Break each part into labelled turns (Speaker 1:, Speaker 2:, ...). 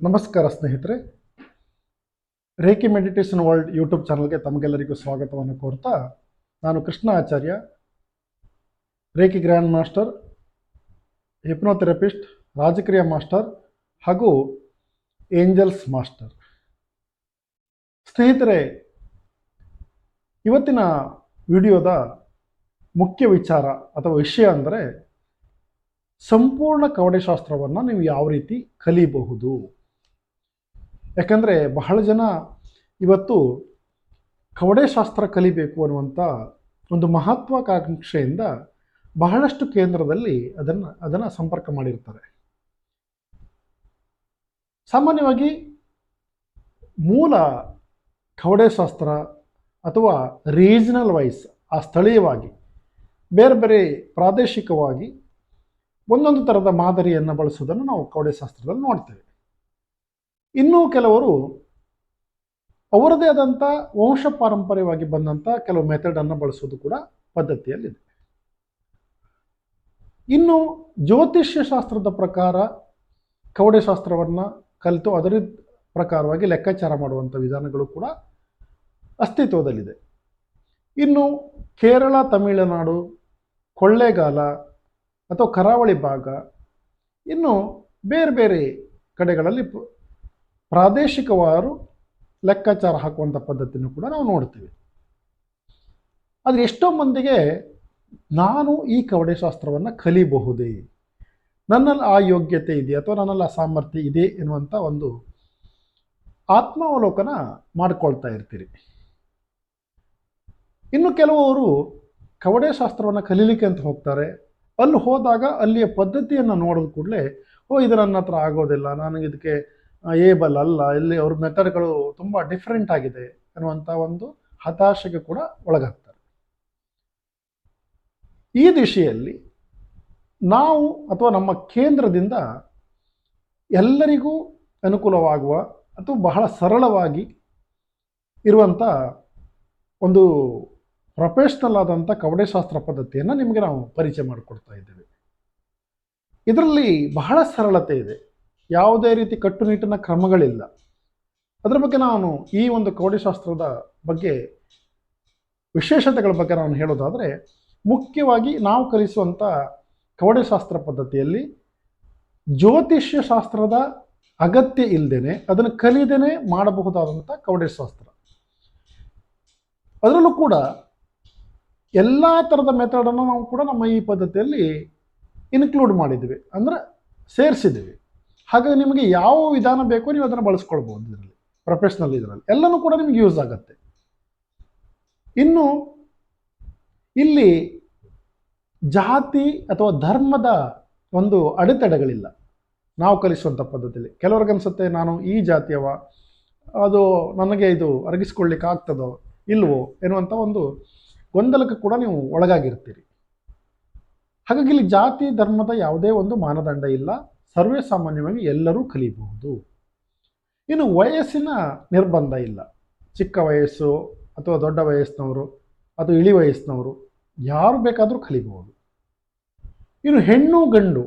Speaker 1: ನಮಸ್ಕಾರ ಸ್ನೇಹಿತರೆ, reiki meditation world YouTube ಚಾನಲ್ಗೆ ತಮಗೆಲ್ಲರಿಗೂ ಸ್ವಾಗತವನ್ನು ಕೋರ್ತಾ, ನಾನು ಕೃಷ್ಣ ಆಚಾರ್ಯ, ರೇಖಿ ಗ್ರ್ಯಾಂಡ್ ಮಾಸ್ಟರ್, ಹಿಪ್ನೋಥೆರಪಿಸ್ಟ್, ರಾಜಕ್ರಿಯಾ ಮಾಸ್ಟರ್ ಹಾಗೂ ಏಂಜಲ್ಸ್ ಮಾಸ್ಟರ್. ಸ್ನೇಹಿತರೆ, ಇವತ್ತಿನ ವಿಡಿಯೋದ ಮುಖ್ಯ ವಿಚಾರ ಅಥವಾ ವಿಷಯ ಅಂದರೆ ಸಂಪೂರ್ಣ ಕವಡೆಶಾಸ್ತ್ರವನ್ನು ನೀವು ಯಾವ ರೀತಿ ಕಲಿಯಬಹುದು. ಯಾಕಂದರೆ ಬಹಳ ಜನ ಇವತ್ತು ಕವಡೆಶಾಸ್ತ್ರ ಕಲಿಬೇಕು ಅನ್ನುವಂಥ ಒಂದು ಮಹತ್ವಾಕಾಂಕ್ಷೆಯಿಂದ ಬಹಳಷ್ಟು ಕೇಂದ್ರದಲ್ಲಿ ಅದನ್ನು ಸಂಪರ್ಕ ಮಾಡಿರ್ತಾರೆ. ಸಾಮಾನ್ಯವಾಗಿ ಮೂಲ ಕವಡೆಶಾಸ್ತ್ರ ಅಥವಾ ರೀಜನಲ್ ವೈಸ್, ಆ ಸ್ಥಳೀಯವಾಗಿ ಬೇರೆ ಬೇರೆ ಪ್ರಾದೇಶಿಕವಾಗಿ ಒಂದೊಂದು ಥರದ ಮಾದರಿಯನ್ನು ಬಳಸೋದನ್ನು ನಾವು ಕವಡೆಶಾಸ್ತ್ರದಲ್ಲಿ ನೋಡ್ತೇವೆ. ಇನ್ನೂ ಕೆಲವರು ಅವರದೇ ಆದಂಥ ವಂಶ ಪಾರಂಪರ್ಯವಾಗಿ ಬಂದಂಥ ಕೆಲವು ಮೆಥಡನ್ನು ಬಳಸೋದು ಕೂಡ ಪದ್ಧತಿಯಲ್ಲಿದೆ. ಇನ್ನು ಜ್ಯೋತಿಷ್ಯ ಶಾಸ್ತ್ರದ ಪ್ರಕಾರ ಕವಡೆಶಾಸ್ತ್ರವನ್ನು ಕಲಿತು ಅದರ ಪ್ರಕಾರವಾಗಿ ಲೆಕ್ಕಾಚಾರ ಮಾಡುವಂಥ ವಿಧಾನಗಳು ಕೂಡ ಅಸ್ತಿತ್ವದಲ್ಲಿದೆ. ಇನ್ನು ಕೇರಳ, ತಮಿಳುನಾಡು, ಕೊಳ್ಳೇಗಾಲ ಅಥವಾ ಕರಾವಳಿ ಭಾಗ, ಇನ್ನು ಬೇರೆ ಬೇರೆ ಕಡೆಗಳಲ್ಲಿ ಪ್ರಾದೇಶಿಕವಾರು ಲೆಕ್ಕಾಚಾರ ಹಾಕುವಂಥ ಪದ್ಧತಿನೂ ಕೂಡ ನಾವು ನೋಡ್ತೀವಿ. ಆದರೆ ಎಷ್ಟೋ ಮಂದಿಗೆ ನಾನು ಈ ಕವಡೆಶಾಸ್ತ್ರವನ್ನು ಕಲಿಬಹುದೇ, ನನ್ನಲ್ಲಿ ಆ ಯೋಗ್ಯತೆ ಇದೆ ಅಥವಾ ನನ್ನಲ್ಲಿ ಆ ಸಾಮರ್ಥ್ಯ ಇದೆ ಎನ್ನುವಂಥ ಒಂದು ಆತ್ಮಾವಲೋಕನ ಮಾಡಿಕೊಳ್ತಾ ಇರ್ತೀರಿ. ಇನ್ನು ಕೆಲವರು ಕವಡೆಶಾಸ್ತ್ರವನ್ನು ಕಲೀಲಿಕ್ಕೆ ಅಂತ ಹೋಗ್ತಾರೆ. ಅಲ್ಲಿ ಹೋದಾಗ ಅಲ್ಲಿಯ ಪದ್ಧತಿಯನ್ನು ನೋಡಿದ ಕೂಡಲೇ ಇದು ನನ್ನ ಹತ್ರ ಆಗೋದಿಲ್ಲ, ನನಗೆ ಇದಕ್ಕೆ ಏಬಲ್ ಅಲ್ಲ, ಇಲ್ಲಿ ಅವ್ರ ಮೆಥಡ್ಗಳು ತುಂಬ ಡಿಫ್ರೆಂಟ್ ಆಗಿದೆ ಅನ್ನುವಂಥ ಒಂದು ಹತಾಶೆಗೆ ಕೂಡ ಒಳಗಾಗ್ತಾರೆ. ಈ ದಿಶೆಯಲ್ಲಿ ನಾವು ಅಥವಾ ನಮ್ಮ ಕೇಂದ್ರದಿಂದ ಎಲ್ಲರಿಗೂ ಅನುಕೂಲವಾಗುವ ಅಥವಾ ಬಹಳ ಸರಳವಾಗಿ ಇರುವಂಥ ಒಂದು ಪ್ರೊಫೆಷ್ನಲ್ ಆದಂಥ ಕವಡೆಶಾಸ್ತ್ರ ಪದ್ಧತಿಯನ್ನು ನಿಮಗೆ ನಾವು ಪರಿಚಯ ಮಾಡಿಕೊಡ್ತಾ ಇದ್ದೇವೆ. ಇದರಲ್ಲಿ ಬಹಳ ಸರಳತೆ ಇದೆ, ಯಾವುದೇ ರೀತಿ ಕಟ್ಟುನಿಟ್ಟಿನ ಕ್ರಮಗಳಿಲ್ಲ. ಅದರ ಬಗ್ಗೆ ನಾನು ಈ ಒಂದು ಕವಡೆಶಾಸ್ತ್ರದ ಬಗ್ಗೆ ವಿಶೇಷತೆಗಳ ಬಗ್ಗೆ ನಾನು ಹೇಳೋದಾದರೆ, ಮುಖ್ಯವಾಗಿ ನಾವು ಕಲಿಸುವಂಥ ಕವಡೆಶಾಸ್ತ್ರ ಪದ್ಧತಿಯಲ್ಲಿ ಜ್ಯೋತಿಷ್ಯ ಶಾಸ್ತ್ರದ ಅಗತ್ಯ ಇಲ್ಲದೇನೆ ಅದನ್ನು ಕಲಿದೇನೆ ಮಾಡಬಹುದಾದಂಥ ಕವಡೆಶಾಸ್ತ್ರ. ಅದರಲ್ಲೂ ಕೂಡ ಎಲ್ಲ ಥರದ ಮೆಥಡನ್ನು ನಾವು ಕೂಡ ನಮ್ಮ ಈ ಪದ್ಧತಿಯಲ್ಲಿ ಇನ್ಕ್ಲೂಡ್ ಮಾಡಿದ್ವಿ, ಅಂದರೆ ಸೇರಿಸಿದ್ವಿ. ಹಾಗಾಗಿ ನಿಮಗೆ ಯಾವ ವಿಧಾನ ಬೇಕೋ ನೀವು ಅದನ್ನು ಬಳಸ್ಕೊಳ್ಬೋದು. ಇದರಲ್ಲಿ ಪ್ರೊಫೆಷ್ನಲ್ ಇದರಲ್ಲಿ ಎಲ್ಲನೂ ಕೂಡ ನಿಮಗೆ ಯೂಸ್ ಆಗುತ್ತೆ. ಇನ್ನು ಇಲ್ಲಿ ಜಾತಿ ಅಥವಾ ಧರ್ಮದ ಒಂದು ಅಡೆತಡೆಗಳಿಲ್ಲ ನಾವು ಕಲಿಸುವಂಥ ಪದ್ಧತಿಯಲ್ಲಿ. ಕೆಲವ್ರಿಗೆ ಅನಿಸುತ್ತೆ ನಾನು ಈ ಜಾತಿಯವ, ಅದು ನನಗೆ ಇದು ಅರಗಿಸ್ಕೊಳ್ಳಿಕ್ಕೆ ಆಗ್ತದೋ ಇಲ್ವೋ ಎನ್ನುವಂಥ ಒಂದು ಗೊಂದಲಕ್ಕೆ ಕೂಡ ನೀವು ಒಳಗಾಗಿರ್ತೀರಿ. ಹಾಗಾಗಿ ಇಲ್ಲಿ ಜಾತಿ ಧರ್ಮದ ಯಾವುದೇ ಒಂದು ಮಾನದಂಡ ಇಲ್ಲ, ಸರ್ವೇ ಸಾಮಾನ್ಯವಾಗಿ ಎಲ್ಲರೂ ಕಲಿಯಬಹುದು. ಇನ್ನು ವಯಸ್ಸಿನ ನಿರ್ಬಂಧ ಇಲ್ಲ, ಚಿಕ್ಕ ವಯಸ್ಸು ಅಥವಾ ದೊಡ್ಡ ವಯಸ್ಸಿನವರು ಅಥವಾ ಇಳಿ ವಯಸ್ಸಿನವರು ಯಾರು ಬೇಕಾದರೂ ಕಲಿಬಹುದು. ಇನ್ನು ಹೆಣ್ಣು ಗಂಡು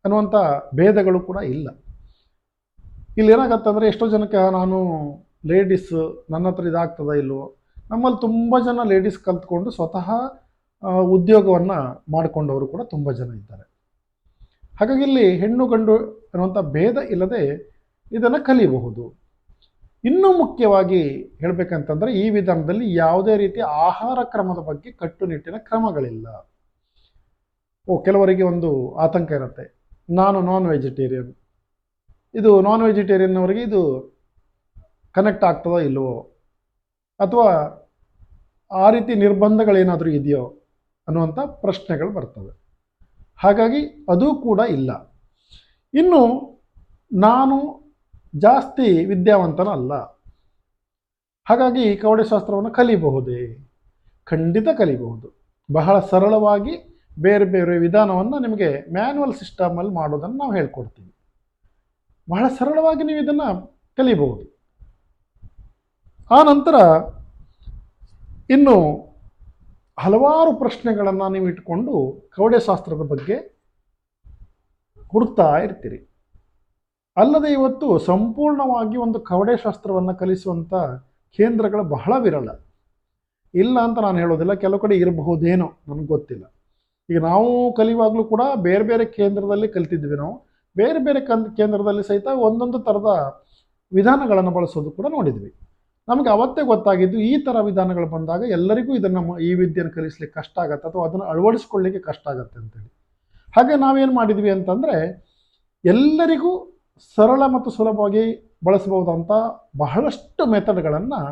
Speaker 1: ಅನ್ನುವಂಥ ಭೇದಗಳು ಕೂಡ ಇಲ್ಲ. ಇಲ್ಲಿ ಏನಾಗತ್ತಂದರೆ, ಎಷ್ಟೋ ಜನಕ್ಕೆ ನಾನು ಲೇಡೀಸ್, ನನ್ನ ಹತ್ರ ಇದಾಗ್ತದ ಇಲ್ವೋ. ನಮ್ಮಲ್ಲಿ ತುಂಬ ಜನ ಲೇಡೀಸ್ ಕಲ್ತ್ಕೊಂಡು ಸ್ವತಃ ಉದ್ಯೋಗವನ್ನು ಮಾಡಿಕೊಂಡವರು ಕೂಡ ತುಂಬ ಜನ ಇದ್ದಾರೆ. ಹಾಗಾಗಿ ಇಲ್ಲಿ ಹೆಣ್ಣು ಗಂಡು ಅನ್ನುವಂಥ ಭೇದ ಇಲ್ಲದೆ ಇದನ್ನು ಕಲಿಯಬಹುದು. ಇನ್ನೂ ಮುಖ್ಯವಾಗಿ ಹೇಳಬೇಕಂತಂದರೆ, ಈ ವಿಧಾನದಲ್ಲಿ ಯಾವುದೇ ರೀತಿಯ ಆಹಾರ ಕ್ರಮದ ಬಗ್ಗೆ ಕಟ್ಟುನಿಟ್ಟಿನ ಕ್ರಮಗಳಿಲ್ಲ. ಕೆಲವರಿಗೆ ಒಂದು ಆತಂಕ ಇರುತ್ತೆ, ನಾನು ನಾನ್ ವೆಜಿಟೇರಿಯನ್, ಇದು ನಾನ್ ವೆಜಿಟೇರಿಯನ್ನವರಿಗೆ ಇದು ಕನೆಕ್ಟ್ ಆಗ್ತದೋ ಇಲ್ವೋ, ಅಥವಾ ಆ ರೀತಿ ನಿರ್ಬಂಧಗಳೇನಾದರೂ ಇದೆಯೋ ಅನ್ನುವಂಥ ಪ್ರಶ್ನೆಗಳು ಬರ್ತವೆ. ಹಾಗಾಗಿ ಅದು ಕೂಡ ಇಲ್ಲ. ಇನ್ನು ನಾನು ಜಾಸ್ತಿ ವಿದ್ಯಾವಂತನಲ್ಲ, ಹಾಗಾಗಿ ಕವಡೆಶಾಸ್ತ್ರವನ್ನು ಕಲಿಬಹುದೇ? ಖಂಡಿತ ಕಲಿಬಹುದು. ಬಹಳ ಸರಳವಾಗಿ ಬೇರೆ ಬೇರೆ ವಿಧಾನವನ್ನು ನಿಮಗೆ ಮ್ಯಾನ್ಯುವಲ್ ಸಿಸ್ಟಮಲ್ಲಿ ಮಾಡೋದನ್ನು ನಾವು ಹೇಳ್ಕೊಡ್ತೀವಿ. ಬಹಳ ಸರಳವಾಗಿ ನೀವು ಇದನ್ನು ಕಲಿಬಹುದು. ಆ ನಂತರ ಇನ್ನು ಹಲವಾರು ಪ್ರಶ್ನೆಗಳನ್ನು ನೀವು ಇಟ್ಕೊಂಡು ಕವಡೆಶಾಸ್ತ್ರದ ಬಗ್ಗೆ ಹುಡುಕ್ತಾ ಇರ್ತೀರಿ. ಅಲ್ಲದೆ ಇವತ್ತು ಸಂಪೂರ್ಣವಾಗಿ ಒಂದು ಕವಡೆ ಶಾಸ್ತ್ರವನ್ನು ಕಲಿಸುವಂಥ ಕೇಂದ್ರಗಳು ಬಹಳ ವಿರಳ. ಇಲ್ಲ ಅಂತ ನಾನು ಹೇಳೋದಿಲ್ಲ, ಕೆಲವು ಕಡೆ ಇರಬಹುದೇನೋ, ನನಗೆ ಗೊತ್ತಿಲ್ಲ. ಈಗ ನಾವು ಕಲಿಯುವಾಗಲೂ ಕೂಡ ಬೇರೆ ಬೇರೆ ಕೇಂದ್ರದಲ್ಲಿ ಕಲಿತಿದ್ವಿ. ನಾವು ಬೇರೆ ಬೇರೆ ಕೇಂದ್ರದಲ್ಲಿ ಸಹಿತ ಒಂದೊಂದು ಥರದ ವಿಧಾನಗಳನ್ನು ಬಳಸೋದು ಕೂಡ ನೋಡಿದ್ವಿ. ನಮಗೆ ಅವತ್ತೇ ಗೊತ್ತಾಗಿದ್ದು ಈ ಥರ ವಿಧಾನಗಳು ಬಂದಾಗ ಎಲ್ಲರಿಗೂ ಇದನ್ನು ಈ ವಿದ್ಯೆಯನ್ನು ಕಲಿಸ್ಲಿಕ್ಕೆ ಕಷ್ಟ ಆಗತ್ತೆ ಅಥವಾ ಅದನ್ನು ಅಳವಡಿಸ್ಕೊಳ್ಳಿಕ್ಕೆ ಕಷ್ಟ ಆಗತ್ತೆ ಅಂತೇಳಿ. ಹಾಗೆ ನಾವೇನು ಮಾಡಿದ್ವಿ ಅಂತಂದರೆ ಎಲ್ಲರಿಗೂ ಸರಳ ಮತ್ತು ಸುಲಭವಾಗಿ ಬಳಸಬಹುದಂಥ ಬಹಳಷ್ಟು ಮೆಥಡ್ಗಳನ್ನು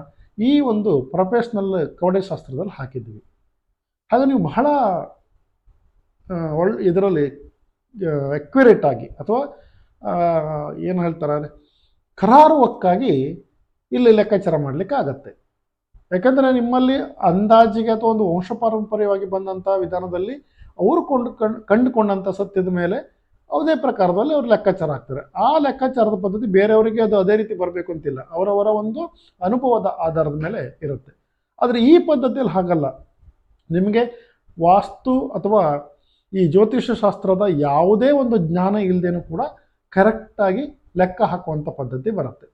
Speaker 1: ಈ ಒಂದು ಪ್ರೊಫೆಷ್ನಲ್ ಕವಡೆ ಶಾಸ್ತ್ರದಲ್ಲಿ ಹಾಕಿದ್ವಿ. ಹಾಗೆ ನೀವು ಬಹಳ ಇದರಲ್ಲಿ ಎಕ್ಯುರೇಟ್ ಆಗಿ ಅಥವಾ ಏನು ಹೇಳ್ತಾರೆ ಕರಾರುವಕ್ಕಾಗಿ ಇಲ್ಲಿ ಲೆಕ್ಕಾಚಾರ ಮಾಡಲಿಕ್ಕೆ ಆಗತ್ತೆ. ಯಾಕಂದರೆ ನಿಮ್ಮಲ್ಲಿ ಅಂದಾಜಿಗೆ ಅಥವಾ ಒಂದು ವಂಶಪಾರಂಪರ್ಯವಾಗಿ ಬಂದಂಥ ವಿಧಾನದಲ್ಲಿ ಅವರು ಕಂಡುಕೊಂಡಂಥ ಸತ್ಯದ ಮೇಲೆ ಅದೇ ಪ್ರಕಾರದಲ್ಲಿ ಅವ್ರು ಲೆಕ್ಕಾಚಾರ ಹಾಕ್ತಾರೆ. ಆ ಲೆಕ್ಕಾಚಾರದ ಪದ್ಧತಿ ಬೇರೆಯವರಿಗೆ ಅದು ಅದೇ ರೀತಿ ಬರಬೇಕು ಅಂತಿಲ್ಲ, ಅವರವರ ಒಂದು ಅನುಭವದ ಆಧಾರದ ಮೇಲೆ ಇರುತ್ತೆ. ಆದರೆ ಈ ಪದ್ಧತಿಯಲ್ಲಿ ಹಾಗಲ್ಲ. ನಿಮಗೆ ವಾಸ್ತು ಅಥವಾ ಈ ಜ್ಯೋತಿಷ್ಯ ಶಾಸ್ತ್ರದ ಯಾವುದೇ ಒಂದು ಜ್ಞಾನ ಇಲ್ಲದೇನೂ ಕೂಡ ಕರೆಕ್ಟಾಗಿ ಲೆಕ್ಕ ಹಾಕುವಂಥ ಪದ್ಧತಿ ಬರುತ್ತೆ.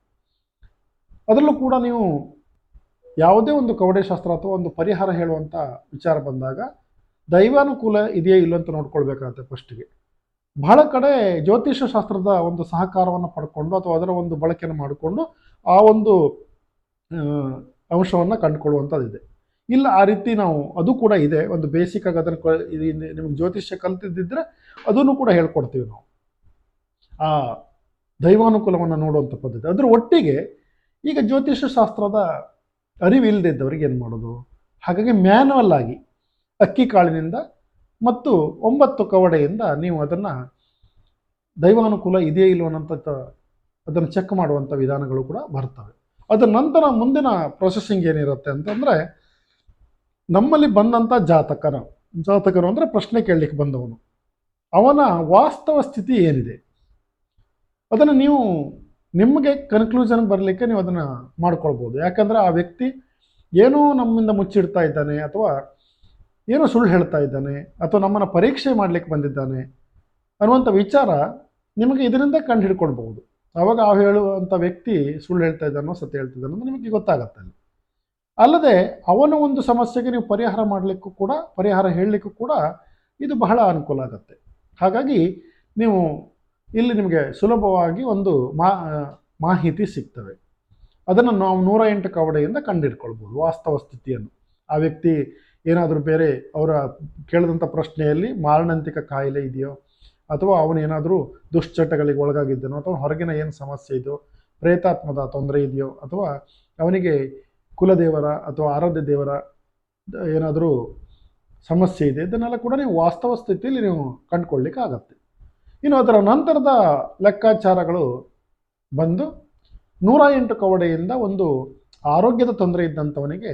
Speaker 1: ಅದರಲ್ಲೂ ಕೂಡ ನೀವು ಯಾವುದೇ ಒಂದು ಕವಡೆ ಶಾಸ್ತ್ರ ಅಥವಾ ಒಂದು ಪರಿಹಾರ ಹೇಳುವಂಥ ವಿಚಾರ ಬಂದಾಗ ದೈವಾನುಕೂಲ ಇದೆಯೇ ಇಲ್ಲ ಅಂತ ನೋಡ್ಕೊಳ್ಬೇಕಾಗತ್ತೆ ಫಸ್ಟಿಗೆ. ಬಹಳ ಕಡೆ ಜ್ಯೋತಿಷ್ಯ ಶಾಸ್ತ್ರದ ಒಂದು ಸಹಕಾರವನ್ನು ಪಡ್ಕೊಂಡು ಅಥವಾ ಅದರ ಒಂದು ಬಳಕೆಯನ್ನು ಮಾಡಿಕೊಂಡು ಆ ಒಂದು ಅಂಶವನ್ನು ಕಂಡುಕೊಳ್ಳುವಂಥದ್ದಿದೆ. ಇಲ್ಲ, ಆ ರೀತಿ ನಾವು ಅದು ಕೂಡ ಇದೆ, ಒಂದು ಬೇಸಿಕ್ ಆಗಿ ಅದನ್ನು ನಿಮಗೆ ಜ್ಯೋತಿಷ್ಯ ಕಲ್ತಿದ್ದಿದ್ರೆ ಅದನ್ನು ಕೂಡ ಹೇಳ್ಕೊಡ್ತೀವಿ ನಾವು, ಆ ದೈವಾನುಕೂಲವನ್ನು ನೋಡುವಂಥ ಪದ್ಧತಿ. ಅದರ ಒಟ್ಟಿಗೆ ಈಗ ಜ್ಯೋತಿಷ್ಯ ಶಾಸ್ತ್ರದ ಅರಿವು ಇಲ್ಲದಿದ್ದವ್ರಿಗೆ ಏನು ಮಾಡೋದು? ಹಾಗಾಗಿ ಮ್ಯಾನುವಲ್ ಆಗಿ ಅಕ್ಕಿ ಕಾಳಿನಿಂದ ಮತ್ತು 9 ಕವಡೆಯಿಂದ ನೀವು ಅದನ್ನು ದೈವಾನುಕೂಲ ಇದೆಯೇ ಇಲ್ಲವೋ ಅನ್ನೋಂಥ ಅದನ್ನು ಚೆಕ್ ಮಾಡುವಂಥ ವಿಧಾನಗಳು ಕೂಡ ಬರ್ತವೆ. ಅದರ ನಂತರ ಮುಂದಿನ ಪ್ರೊಸೆಸಿಂಗ್ ಏನಿರುತ್ತೆ ಅಂತಂದರೆ, ನಮ್ಮಲ್ಲಿ ಬಂದಂಥ ಜಾತಕನು ಅಂದರೆ ಪ್ರಶ್ನೆ ಕೇಳಲಿಕ್ಕೆ ಬಂದವನು, ಅವನ ವಾಸ್ತವ ಸ್ಥಿತಿ ಏನಿದೆ ಅದನ್ನು ನೀವು ನಿಮಗೆ ಕನ್ಕ್ಲೂಷನ್ ಬರಲಿಕ್ಕೆ ನೀವು ಅದನ್ನು ಮಾಡ್ಕೊಳ್ಬೋದು. ಯಾಕಂದರೆ ಆ ವ್ಯಕ್ತಿ ಏನೋ ನಮ್ಮಿಂದ ಮುಚ್ಚಿಡ್ತಾ ಇದ್ದಾನೆ, ಅಥವಾ ಏನೋ ಸುಳ್ಳು ಹೇಳ್ತಾ ಇದ್ದಾನೆ, ಅಥವಾ ನಮ್ಮನ್ನು ಪರೀಕ್ಷೆ ಮಾಡಲಿಕ್ಕೆ ಬಂದಿದ್ದಾನೆ ಅನ್ನುವಂಥ ವಿಚಾರ ನಿಮಗೆ ಇದರಿಂದ ಕಂಡು ಹಿಡ್ಕೊಳ್ಬಹುದು. ಆವಾಗ ಆ ಹೇಳುವಂಥ ವ್ಯಕ್ತಿ ಸುಳ್ಳು ಹೇಳ್ತಾ ಇದ್ದಾನೋ ಸತ್ಯ ಹೇಳ್ತಿದ್ದಾನೋ ಅಂತ ನಿಮಗೆ ಗೊತ್ತಾಗತ್ತೆ. ಅಲ್ಲದೆ ಅವನ ಒಂದು ಸಮಸ್ಯೆಗೆ ನೀವು ಪರಿಹಾರ ಹೇಳಲಿಕ್ಕೂ ಕೂಡ ಇದು ಬಹಳ ಅನುಕೂಲ ಆಗುತ್ತೆ. ಹಾಗಾಗಿ ನೀವು ಇಲ್ಲಿ ನಿಮಗೆ ಸುಲಭವಾಗಿ ಒಂದು ಮಾಹಿತಿ ಸಿಗ್ತವೆ. ಅದನ್ನು ನಾವು 108 ಕವಡೆಯಿಂದ ಕಂಡುಹಿಡ್ಕೊಳ್ಬೋದು ವಾಸ್ತವ ಸ್ಥಿತಿಯನ್ನು. ಆ ವ್ಯಕ್ತಿ ಏನಾದರೂ ಬೇರೆ ಅವರ ಕೇಳಿದಂಥ ಪ್ರಶ್ನೆಯಲ್ಲಿ ಮಾರಣಾಂತಿಕ ಕಾಯಿಲೆ ಇದೆಯೋ, ಅಥವಾ ಅವನೇನಾದರೂ ದುಶ್ಚಟಗಳಿಗೆ ಒಳಗಾಗಿದ್ದನೋ, ಅಥವಾ ಹೊರಗಿನ ಏನು ಸಮಸ್ಯೆ ಇದೆಯೋ, ಪ್ರೇತಾತ್ಮದ ತೊಂದರೆ ಇದೆಯೋ, ಅಥವಾ ಅವನಿಗೆ ಕುಲದೇವರ ಅಥವಾ ಆರಾಧ್ಯ ದೇವರ ಏನಾದರೂ ಸಮಸ್ಯೆ ಇದೆ, ಇದನ್ನೆಲ್ಲ ಕೂಡ ನೀವು ವಾಸ್ತವ ಸ್ಥಿತಿಯಲ್ಲಿ ನೀವು ಕಂಡುಕೊಳ್ಳಿಕ್ಕೆ ಆಗತ್ತೆ. ಇನ್ನು ಅದರ ನಂತರದ ಲೆಕ್ಕಾಚಾರಗಳು ಬಂದು 108 ಕವಡೆಯಿಂದ ಒಂದು ಆರೋಗ್ಯದ ತೊಂದರೆ ಇದ್ದಂಥವನಿಗೆ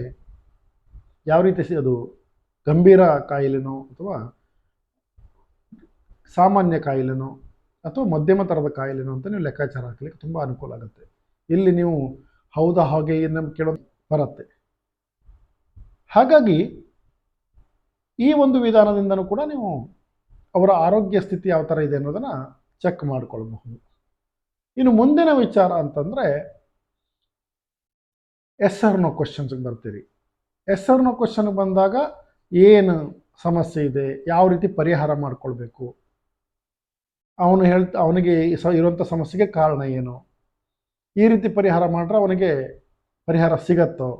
Speaker 1: ಯಾವ ರೀತಿ ಅದು ಗಂಭೀರ ಕಾಯಿಲೆನೋ ಅಥವಾ ಸಾಮಾನ್ಯ ಕಾಯಿಲೆನೋ ಅಥವಾ ಮಧ್ಯಮ ಥರದ ಕಾಯಿಲೆನೋ ಅಂತ ನೀವು ಲೆಕ್ಕಾಚಾರ ಹಾಕಲಿಕ್ಕೆ ತುಂಬ ಅನುಕೂಲ ಆಗುತ್ತೆ. ಇಲ್ಲಿ ನೀವು ಹೌದಾ ಹಾಗೆ ಏನು ಕೇಳೋದು ಬರುತ್ತೆ. ಹಾಗಾಗಿ ಈ ಒಂದು ವಿಧಾನದಿಂದನೂ ಕೂಡ ನೀವು ಅವರ ಆರೋಗ್ಯ ಸ್ಥಿತಿ ಯಾವ ಥರ ಇದೆ ಅನ್ನೋದನ್ನು ಚೆಕ್ ಮಾಡಿಕೊಳ್ಬಹುದು. ಇನ್ನು ಮುಂದಿನ ವಿಚಾರ ಅಂತಂದರೆ ಎಸ್ ಆರ್ ನೋ ಕ್ವಶನ್ಸ್ಗೆ ಬರ್ತೀರಿ. ಎಸ್ ಆರ್ ನೋ ಕ್ವಶನ್ಗೆ ಬಂದಾಗ ಏನು ಸಮಸ್ಯೆ ಇದೆ, ಯಾವ ರೀತಿ ಪರಿಹಾರ ಮಾಡಿಕೊಳ್ಬೇಕು, ಅವನಿಗೆ ಇರುವಂಥ ಸಮಸ್ಯೆಗೆ ಕಾರಣ ಏನು, ಈ ರೀತಿ ಪರಿಹಾರ ಮಾಡ್ರೆ ಅವನಿಗೆ ಪರಿಹಾರ ಸಿಗತ್ತೋ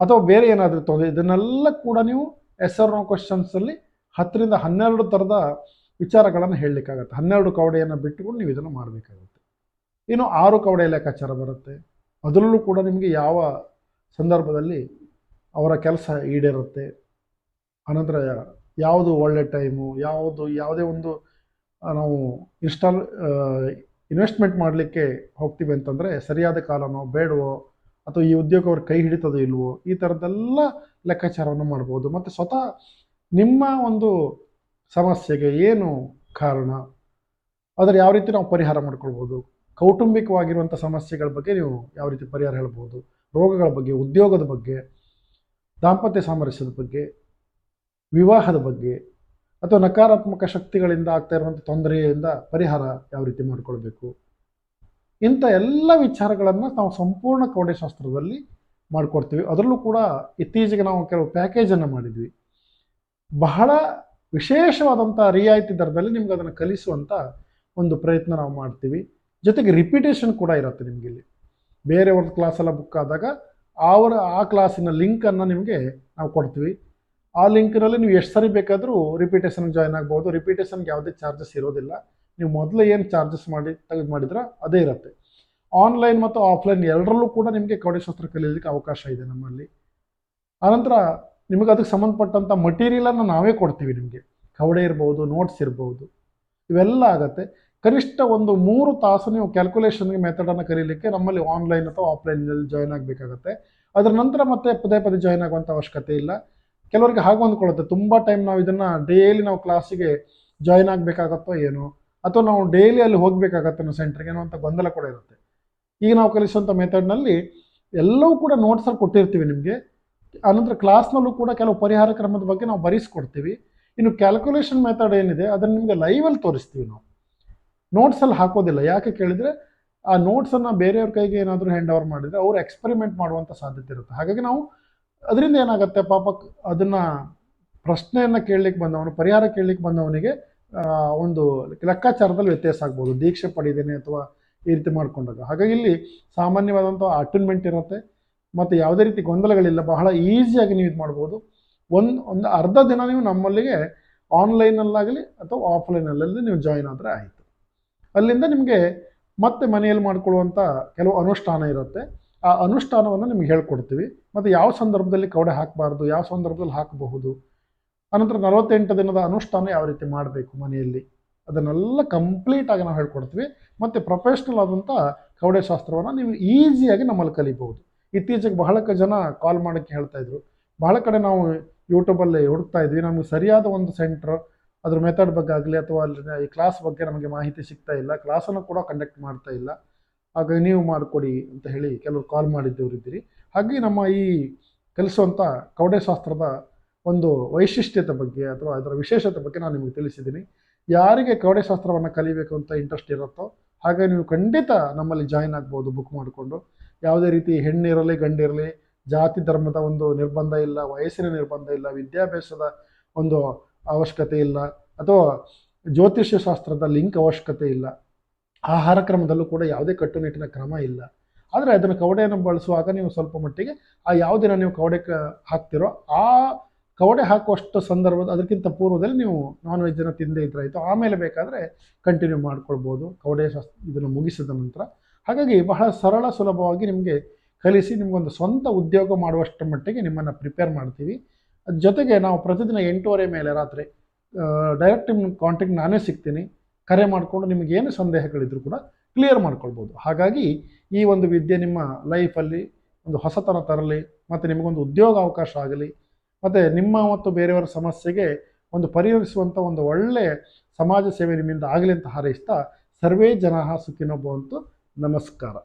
Speaker 1: ಅಥವಾ ಬೇರೆ ಏನಾದರೂ ತೊಂದರೆ, ಇದನ್ನೆಲ್ಲ ಕೂಡ ನೀವು ಎಸ್ ಆರ್ ನೋ ಕ್ವಶನ್ಸಲ್ಲಿ 10 ರಿಂದ 12 ಥರದ ವಿಚಾರಗಳನ್ನು ಹೇಳಲಿಕ್ಕಾಗತ್ತೆ. 12 ಕವಡೆಯನ್ನು ಬಿಟ್ಟುಕೊಂಡು ನೀವು ಇದನ್ನು ಮಾಡಬೇಕಾಗುತ್ತೆ. ಇನ್ನು 6 ಕವಡೆ ಲೆಕ್ಕಾಚಾರ ಬರುತ್ತೆ. ಅದರಲ್ಲೂ ಕೂಡ ನಿಮಗೆ ಯಾವ ಸಂದರ್ಭದಲ್ಲಿ ಅವರ ಕೆಲಸ ಈಡೇರುತ್ತೆ, ಅನಂತರ ಯಾವುದು ಒಳ್ಳೆ ಟೈಮು, ಯಾವುದೇ ಒಂದು ನಾವು ಇನ್ವೆಸ್ಟ್ಮೆಂಟ್ ಮಾಡಲಿಕ್ಕೆ ಹೋಗ್ತೀವಿ ಅಂತಂದರೆ ಸರಿಯಾದ ಕಾಲನೋ ಬೇಡವೋ, ಅಥವಾ ಈ ಉದ್ಯೋಗ ಅವ್ರ ಕೈ ಹಿಡಿತದೋ ಇಲ್ವೋ, ಈ ಥರದ್ದೆಲ್ಲ ಲೆಕ್ಕಾಚಾರವನ್ನು ಮಾಡ್ಬೋದು. ಮತ್ತು ಸ್ವತಃ ನಿಮ್ಮ ಒಂದು ಸಮಸ್ಯೆಗೆ ಏನು ಕಾರಣ, ಅದರ ಯಾವ ರೀತಿ ನಾವು ಪರಿಹಾರ ಮಾಡ್ಕೊಳ್ಬೋದು, ಕೌಟುಂಬಿಕವಾಗಿರುವಂಥ ಸಮಸ್ಯೆಗಳ ಬಗ್ಗೆ ನೀವು ಯಾವ ರೀತಿ ಪರಿಹಾರ ಹೇಳ್ಬೋದು, ರೋಗಗಳ ಬಗ್ಗೆ, ಉದ್ಯೋಗದ ಬಗ್ಗೆ, ದಾಂಪತ್ಯ ಸಾಮರಸ್ಯದ ಬಗ್ಗೆ, ವಿವಾಹದ ಬಗ್ಗೆ, ಅಥವಾ ನಕಾರಾತ್ಮಕ ಶಕ್ತಿಗಳಿಂದ ಆಗ್ತಾ ಇರುವಂಥ ತೊಂದರೆಯಿಂದ ಪರಿಹಾರ ಯಾವ ರೀತಿ ಮಾಡ್ಕೊಳ್ಬೇಕು, ಇಂಥ ಎಲ್ಲ ವಿಚಾರಗಳನ್ನು ನಾವು ಸಂಪೂರ್ಣ ಕವಡೆಶಾಸ್ತ್ರದಲ್ಲಿ ಮಾಡಿಕೊಡ್ತೀವಿ. ಅದರಲ್ಲೂ ಕೂಡ ಇತ್ತೀಚೆಗೆ ನಾವು ಕೆಲವು ಪ್ಯಾಕೇಜನ್ನು ಮಾಡಿದ್ವಿ. ಬಹಳ ವಿಶೇಷವಾದಂಥ ರಿಯಾಯಿತಿ ದರದಲ್ಲಿ ನಿಮ್ಗೆ ಅದನ್ನು ಕಲಿಸುವಂಥ ಒಂದು ಪ್ರಯತ್ನ ನಾವು ಮಾಡ್ತೀವಿ. ಜೊತೆಗೆ ರಿಪಿಟೇಷನ್ ಕೂಡ ಇರುತ್ತೆ ನಿಮಗೆ. ಇಲ್ಲಿ ಬೇರೆಯವ್ರ ಕ್ಲಾಸೆಲ್ಲ ಬುಕ್ ಆದಾಗ ಆ ಕ್ಲಾಸಿನ ಲಿಂಕನ್ನು ನಿಮಗೆ ನಾವು ಕೊಡ್ತೀವಿ. ಆ ಲಿಂಕ್ನಲ್ಲಿ ನೀವು ಎಷ್ಟು ಸರಿ ಬೇಕಾದರೂ ರಿಪಿಟೇಷನ್ಗೆ ಜಾಯ್ನ್ ಆಗ್ಬೋದು. ರಿಪಿಟೇಷನ್ಗೆ ಯಾವುದೇ ಚಾರ್ಜಸ್ ಇರೋದಿಲ್ಲ. ನೀವು ಮೊದಲು ಏನು ಚಾರ್ಜಸ್ ಮಾಡಿದ್ರೆ ಅದೇ ಇರುತ್ತೆ. ಆನ್ಲೈನ್ ಮತ್ತು ಆಫ್ಲೈನ್ ಎರಡರಲ್ಲೂ ಕೂಡ ನಿಮಗೆ ಕವಡೆಶಾಸ್ತ್ರ ಕಲಿಯಲಿಕ್ಕೆ ಅವಕಾಶ ಇದೆ ನಮ್ಮಲ್ಲಿ. ಆನಂತರ ನಿಮಗೆ ಅದಕ್ಕೆ ಸಂಬಂಧಪಟ್ಟಂಥ ಮಟೀರಿಯಲನ್ನು ನಾವೇ ಕೊಡ್ತೀವಿ ನಿಮಗೆ. ಕವಡೆ ಇರ್ಬೋದು, ನೋಟ್ಸ್ ಇರ್ಬೋದು, ಇವೆಲ್ಲ ಆಗುತ್ತೆ. ಕನಿಷ್ಠ ಒಂದು 3 ತಾಸು ನೀವು ಕ್ಯಾಲ್ಕುಲೇಷನ್ಗೆ ಮೆಥಡನ್ನು ಕಲೀಲಿಕ್ಕೆ ನಮ್ಮಲ್ಲಿ ಆನ್ಲೈನ್ ಅಥವಾ ಆಫ್ಲೈನಲ್ಲಿ ಜಾಯ್ನ್ ಆಗಬೇಕಾಗತ್ತೆ. ಅದರ ನಂತರ ಮತ್ತೆ ಪದೇ ಪದೇ ಜಾಯ್ನ್ ಆಗುವಂಥ ಅವಶ್ಯಕತೆ ಇಲ್ಲ. ಕೆಲವರಿಗೆ ಹಾಗೆ ಹೊಂದ್ಕೊಳ್ಳುತ್ತೆ, ತುಂಬ ಟೈಮ್ ನಾವು ಇದನ್ನು ಡೈಲಿ ನಾವು ಕ್ಲಾಸಿಗೆ ಜಾಯ್ನ್ ಆಗಬೇಕಾಗತ್ತೋ ಏನೋ, ಅಥವಾ ನಾವು ಡೈಲಿ ಅಲ್ಲಿ ಹೋಗಬೇಕಾಗತ್ತೆ ನಾವು ಸೆಂಟ್ರಿಗೆ ಅನ್ನೋ ಗೊಂದಲ ಕೂಡ ಇರುತ್ತೆ. ಈಗ ನಾವು ಕಲಿಸುವಂಥ ಮೆಥಡ್ನಲ್ಲಿ ಎಲ್ಲವೂ ಕೂಡ ನೋಟ್ಸಲ್ಲಿ ಕೊಟ್ಟಿರ್ತೀವಿ ನಿಮಗೆ. ಆನಂತರ ಕ್ಲಾಸ್ನಲ್ಲೂ ಕೂಡ ಕೆಲವು ಪರಿಹಾರ ಕ್ರಮದ ಬಗ್ಗೆ ನಾವು ಬರೆಸ್ಕೊಡ್ತೀವಿ. ಇನ್ನು ಕ್ಯಾಲ್ಕುಲೇಷನ್ ಮೆಥಡ್ ಏನಿದೆ ಅದನ್ನು ನಿಮಗೆ ಲೈವಲ್ಲಿ ತೋರಿಸ್ತೀವಿ. ನಾವು ನೋಟ್ಸಲ್ಲಿ ಹಾಕೋದಿಲ್ಲ. ಯಾಕೆ ಕೇಳಿದರೆ ಆ ನೋಟ್ಸನ್ನು ಬೇರೆಯವ್ರ ಕೈಗೆ ಏನಾದರೂ ಹ್ಯಾಂಡ್ ಓವರ್ ಮಾಡಿದರೆ ಅವರು ಎಕ್ಸ್ಪೆರಿಮೆಂಟ್ ಮಾಡುವಂಥ ಸಾಧ್ಯತೆ ಇರುತ್ತೆ. ಹಾಗಾಗಿ ನಾವು ಅದರಿಂದ ಏನಾಗುತ್ತೆ, ಪಾಪ ಅದನ್ನು ಪ್ರಶ್ನೆಯನ್ನು ಕೇಳಲಿಕ್ಕೆ ಬಂದವನು, ಪರಿಹಾರ ಕೇಳಲಿಕ್ಕೆ ಬಂದವನಿಗೆ ಒಂದು ಲೆಕ್ಕಾಚಾರದಲ್ಲಿ ವ್ಯತ್ಯಾಸ ಆಗ್ಬೋದು, ದೀಕ್ಷೆ ಪಡೆದೇನೆ ಅಥವಾ ಈ ರೀತಿ ಮಾಡಿಕೊಂಡಾಗ. ಹಾಗಾಗಿ ಇಲ್ಲಿ ಸಾಮಾನ್ಯವಾದಂಥ ಅಟೆನ್ಮೆಂಟ್ ಇರುತ್ತೆ ಮತ್ತು ಯಾವುದೇ ರೀತಿ ಗೊಂದಲಗಳಿಲ್ಲ. ಬಹಳ ಈಸಿಯಾಗಿ ನೀವು ಇದು ಮಾಡ್ಬೋದು. ಒಂದು ಅರ್ಧ ದಿನ ನೀವು ನಮ್ಮಲ್ಲಿಗೆ ಆನ್ಲೈನಲ್ಲಾಗಲಿ ಅಥವಾ ಆಫ್ಲೈನಲ್ಲಲ್ಲಿ ನೀವು ಜಾಯಿನ್ ಆದರೆ ಆಯಿತು. ಅಲ್ಲಿಂದ ನಿಮಗೆ ಮತ್ತೆ ಮನೆಯಲ್ಲಿ ಮಾಡಿಕೊಳ್ಳುವಂಥ ಕೆಲವು ಅನುಷ್ಠಾನ ಇರುತ್ತೆ. ಆ ಅನುಷ್ಠಾನವನ್ನು ನಿಮ್ಗೆ ಹೇಳ್ಕೊಡ್ತೀವಿ. ಮತ್ತು ಯಾವ ಸಂದರ್ಭದಲ್ಲಿ ಕವಡೆ ಹಾಕಬಾರ್ದು, ಯಾವ ಸಂದರ್ಭದಲ್ಲಿ ಹಾಕಬಹುದು, ಅನಂತರ 48 ದಿನದ ಅನುಷ್ಠಾನ ಯಾವ ರೀತಿ ಮಾಡಬೇಕು ಮನೆಯಲ್ಲಿ, ಅದನ್ನೆಲ್ಲ ಕಂಪ್ಲೀಟಾಗಿ ನಾವು ಹೇಳ್ಕೊಡ್ತೀವಿ. ಮತ್ತು ಪ್ರೊಫೆಷ್ನಲ್ ಆದಂಥ ಕವಡೆಶಾಸ್ತ್ರವನ್ನು ನೀವು ಈಸಿಯಾಗಿ ನಮ್ಮಲ್ಲಿ ಕಲಿಬಹುದು. ಇತ್ತೀಚೆಗೆ ಬಹಳ ಜನ ಕಾಲ್ ಮಾಡೋಕ್ಕೆ ಹೇಳ್ತಾಯಿದ್ರು. ಬಹಳ ಕಡೆ ನಾವು ಯೂಟ್ಯೂಬಲ್ಲಿ ಹುಡುಕ್ತಾ ಇದ್ವಿ, ನಮಗೆ ಸರಿಯಾದ ಒಂದು ಸೆಂಟ್ರ್, ಅದ್ರ ಮೆಥಡ್ ಬಗ್ಗೆ ಆಗಲಿ ಅಥವಾ ಅಲ್ಲಿ ಈ ಕ್ಲಾಸ್ ಬಗ್ಗೆ ನಮಗೆ ಮಾಹಿತಿ ಸಿಗ್ತಾ ಇಲ್ಲ, ಕ್ಲಾಸನ್ನು ಕೂಡ ಕಂಡಕ್ಟ್ ಮಾಡ್ತಾ ಇಲ್ಲ, ಹಾಗಾಗಿ ನೀವು ಮಾಡಿಕೊಡಿ ಅಂತ ಹೇಳಿ ಕೆಲವರು ಕಾಲ್ ಮಾಡಿದ್ದವರಿದ್ದೀರಿ. ಹಾಗೆ ನಮ್ಮ ಈ ಕಲಿಸುವಂಥ ಕವಡೆಶಾಸ್ತ್ರದ ಒಂದು ವೈಶಿಷ್ಟ್ಯತೆ ಬಗ್ಗೆ ಅಥವಾ ಅದರ ವಿಶೇಷತೆ ಬಗ್ಗೆ ನಾನು ನಿಮಗೆ ತಿಳಿಸಿದ್ದೀನಿ. ಯಾರಿಗೆ ಕವಡೆಶಾಸ್ತ್ರವನ್ನು ಕಲಿಬೇಕು ಅಂತ ಇಂಟ್ರೆಸ್ಟ್ ಇರುತ್ತೋ ಹಾಗೆ ನೀವು ಖಂಡಿತ ನಮ್ಮಲ್ಲಿ ಜಾಯಿನ್ ಆಗ್ಬೋದು ಬುಕ್ ಮಾಡಿಕೊಂಡು. ಯಾವುದೇ ರೀತಿ ಹೆಣ್ಣಿರಲಿ ಗಂಡಿರಲಿ, ಜಾತಿ ಧರ್ಮದ ಒಂದು ನಿರ್ಬಂಧ ಇಲ್ಲ, ವಯಸ್ಸಿನ ನಿರ್ಬಂಧ ಇಲ್ಲ, ವಿದ್ಯಾಭ್ಯಾಸದ ಒಂದು ಅವಶ್ಯಕತೆ ಇಲ್ಲ, ಅಥವಾ ಜ್ಯೋತಿಷ್ಯ ಶಾಸ್ತ್ರದ ಲಿಂಕ್ ಅವಶ್ಯಕತೆ ಇಲ್ಲ, ಆಹಾರ ಕ್ರಮದಲ್ಲೂ ಕೂಡ ಯಾವುದೇ ಕಟ್ಟುನಿಟ್ಟಿನ ಕ್ರಮ ಇಲ್ಲ. ಆದರೆ ಅದನ್ನು ಕವಡೆಯನ್ನು ಬಳಸುವಾಗ ನೀವು ಸ್ವಲ್ಪ ಮಟ್ಟಿಗೆ ಆ ಯಾವ ದಿನ ನೀವು ಕವಡೆ ಹಾಕ್ತಿರೋ ಆ ಕವಡೆ ಹಾಕುವಷ್ಟು ಸಂದರ್ಭದ ಅದಕ್ಕಿಂತ ಪೂರ್ವದಲ್ಲಿ ನೀವು ನಾನ್ ವೆಜ್ಜನ್ನು ತಿಂದೇ ಇದ್ರಾಯಿತು, ಆಮೇಲೆ ಬೇಕಾದರೆ ಕಂಟಿನ್ಯೂ ಮಾಡ್ಕೊಳ್ಬೋದು ಕವಡೆ ಇದನ್ನು ಮುಗಿಸಿದ ನಂತರ. ಹಾಗಾಗಿ ಬಹಳ ಸರಳ ಸುಲಭವಾಗಿ ನಿಮಗೆ ಕಲಿಸಿ ನಿಮಗೊಂದು ಸ್ವಂತ ಉದ್ಯೋಗ ಮಾಡುವಷ್ಟು ಮಟ್ಟಿಗೆ ನಿಮ್ಮನ್ನು ಪ್ರಿಪೇರ್ ಮಾಡ್ತೀವಿ. ಜೊತೆಗೆ ನಾವು ಪ್ರತಿದಿನ 8:30 ಮೇಲೆ ರಾತ್ರಿ ಡೈರೆಕ್ಟ್ ನಿಮ್ಮ ಕಾಂಟ್ಯಾಕ್ಟ್ ನಾನೇ ಸಿಗ್ತೀನಿ. ಕರೆ ಮಾಡಿಕೊಂಡು ನಿಮಗೇನು ಸಂದೇಹಗಳಿದ್ರೂ ಕೂಡ ಕ್ಲಿಯರ್ ಮಾಡ್ಕೊಳ್ಬೋದು. ಹಾಗಾಗಿ ಈ ಒಂದು ವಿದ್ಯೆ ನಿಮ್ಮ ಲೈಫಲ್ಲಿ ಒಂದು ಹೊಸತನ ತರಲಿ ಮತ್ತು ನಿಮಗೊಂದು ಉದ್ಯೋಗ ಅವಕಾಶ ಆಗಲಿ ಮತ್ತು ನಿಮ್ಮ ಮತ್ತು ಬೇರೆಯವರ ಸಮಸ್ಯೆಗೆ ಒಂದು ಪರಿಹರಿಸುವಂಥ ಒಂದು ಒಳ್ಳೆಯ ಸಮಾಜ ಸೇವೆ ನಿಮ್ಮಿಂದ ಆಗಲಿ ಅಂತ ಹಾರೈಸ್ತಾ ಸರ್ವೇ ಜನಾಃ ಸುಖಿನೋ ಭವಂತು. ನಮಸ್ಕಾರ.